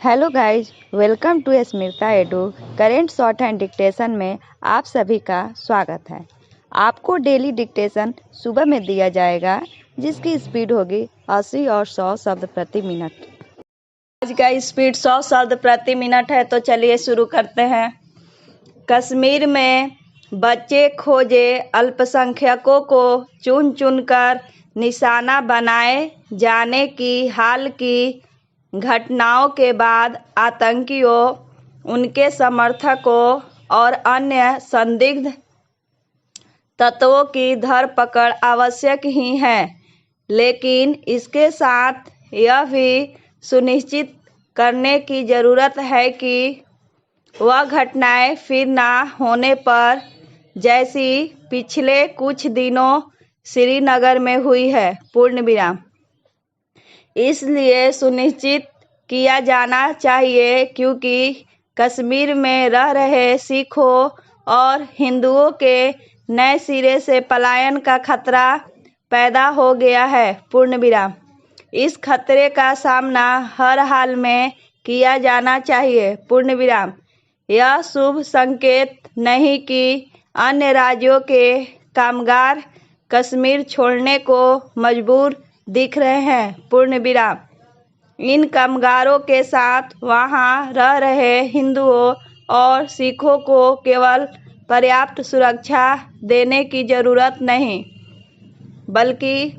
Hello guys, welcome to Smita Edu. Current shorthand dictation में आप सभी का स्वागत है। आपको डेली डिक्टेशन सुबह में दिया जाएगा, जिसकी स्पीड होगी 80 और 100 शब्द प्रति मिनट। आज का स्पीड 100 शब्द प्रति मिनट है, तो चलिए शुरू करते हैं। कश्मीर में बच्चे खोजे अल्पसंख्यकों को चुन चुनकर निशाना बनाए जाने की हाल की घटनाओं के बाद आतंकियों, उनके समर्थकों और अन्य संदिग्ध तत्वों की धरपकड़ आवश्यक ही है, लेकिन इसके साथ यह भी सुनिश्चित करने की ज़रूरत है कि वह घटनाएं फिर ना होने पर, जैसी पिछले कुछ दिनों श्रीनगर में हुई है। पूर्ण विराम। इसलिए सुनिश्चित किया जाना चाहिए क्योंकि कश्मीर में रह रहे सिखों और हिंदुओं के नए सिरे से पलायन का खतरा पैदा हो गया है। पूर्ण विराम। इस खतरे का सामना हर हाल में किया जाना चाहिए। पूर्ण विराम। यह शुभ संकेत नहीं कि अन्य राज्यों के कामगार कश्मीर छोड़ने को मजबूर दिख रहे हैं। पूर्ण विराम। इन कामगारों के साथ वहां रह रहे हिंदुओं और सिखों को केवल पर्याप्त सुरक्षा देने की जरूरत नहीं, बल्कि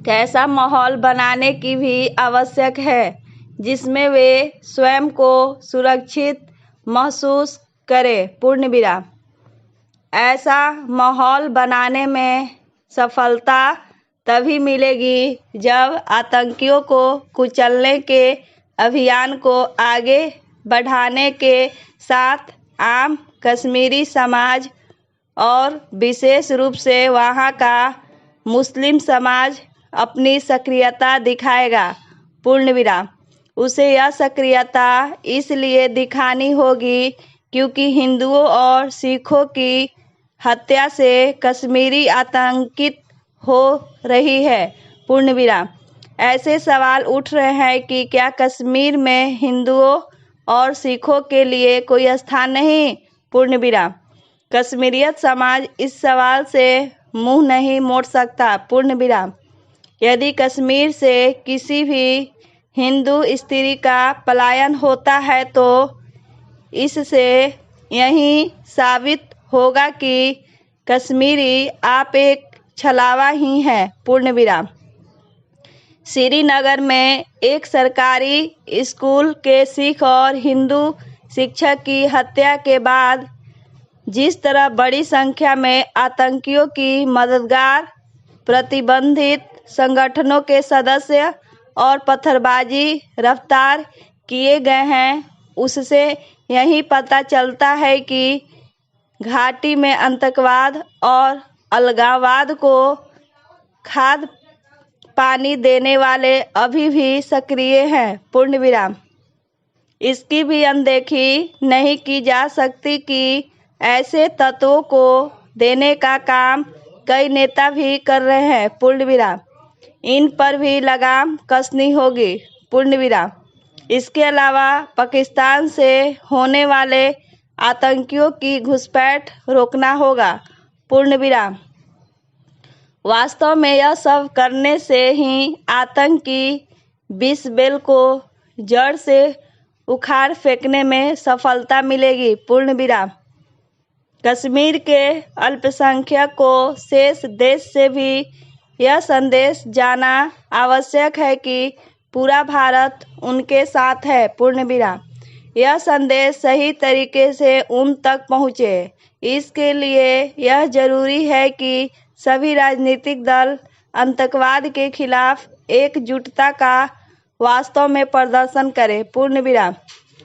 कैसा माहौल बनाने की भी आवश्यक है जिसमें वे स्वयं को सुरक्षित महसूस करें। पूर्ण विराम। ऐसा माहौल बनाने में सफलता तभी मिलेगी जब आतंकियों को कुचलने के अभियान को आगे बढ़ाने के साथ आम कश्मीरी समाज और विशेष रूप से वहां का मुस्लिम समाज अपनी सक्रियता दिखाएगा। पूर्ण विराम। उसे यह सक्रियता इसलिए दिखानी होगी क्योंकि हिंदुओं और सिखों की हत्या से कश्मीरी आतंकित हो रही है। पूर्ण विराम। ऐसे सवाल उठ रहे हैं कि क्या कश्मीर में हिंदुओं और सिखों के लिए कोई स्थान नहीं? पूर्ण विराम। कश्मीरियत समाज इस सवाल से मुंह नहीं मोड़ सकता। पूर्ण विराम। यदि कश्मीर से किसी भी हिंदू स्त्री का पलायन होता है तो इससे यही साबित होगा कि कश्मीरी आप एक छलावा ही है। पूर्ण विराम। श्रीनगर में एक सरकारी स्कूल के सिख और हिंदू शिक्षक की हत्या के बाद जिस तरह बड़ी संख्या में आतंकियों की मददगार, प्रतिबंधित संगठनों के सदस्य और पत्थरबाजी गिरफ्तार किए गए हैं, उससे यही पता चलता है कि घाटी में आतंकवाद और अलगाववाद को खाद पानी देने वाले अभी भी सक्रिय हैं। पूर्ण विराम। इसकी भी अनदेखी नहीं की जा सकती कि ऐसे तत्वों को देने का काम कई नेता भी कर रहे हैं। पूर्ण विराम। इन पर भी लगाम कसनी होगी। पूर्ण विराम। इसके अलावा पाकिस्तान से होने वाले आतंकियों की घुसपैठ रोकना होगा। पूर्ण विराम। वास्तव में यह सब करने से ही आतंक की विष बेल को जड़ से उखाड़ फेंकने में सफलता मिलेगी। पूर्ण विराम। कश्मीर के अल्पसंख्यक को शेष देश से भी यह संदेश जाना आवश्यक है कि पूरा भारत उनके साथ है। पूर्ण विराम। यह संदेश सही तरीके से उन तक पहुँचे, इसके लिए यह जरूरी है कि सभी राजनीतिक दल आतंकवाद के खिलाफ एकजुटता का वास्तव में प्रदर्शन करें। पूर्ण विराम।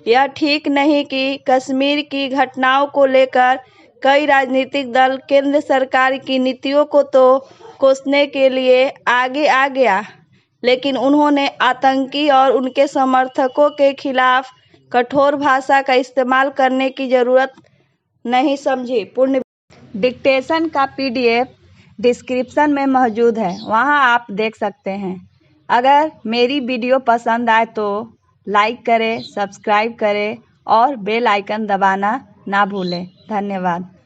यह ठीक नहीं कि कश्मीर की घटनाओं को लेकर कई राजनीतिक दल केंद्र सरकार की नीतियों को तो कोसने के लिए आगे आ गया, लेकिन उन्होंने आतंकी और उनके समर्थकों के खिलाफ कठोर भाषा का इस्तेमाल करने की जरूरत नहीं समझी। पूर्ण। डिक्टेशन का PDF डिस्क्रिप्शन में मौजूद है, वहां आप देख सकते हैं। अगर मेरी वीडियो पसंद आए तो लाइक करें, सब्सक्राइब करें और बेल आइकन दबाना ना भूलें। धन्यवाद।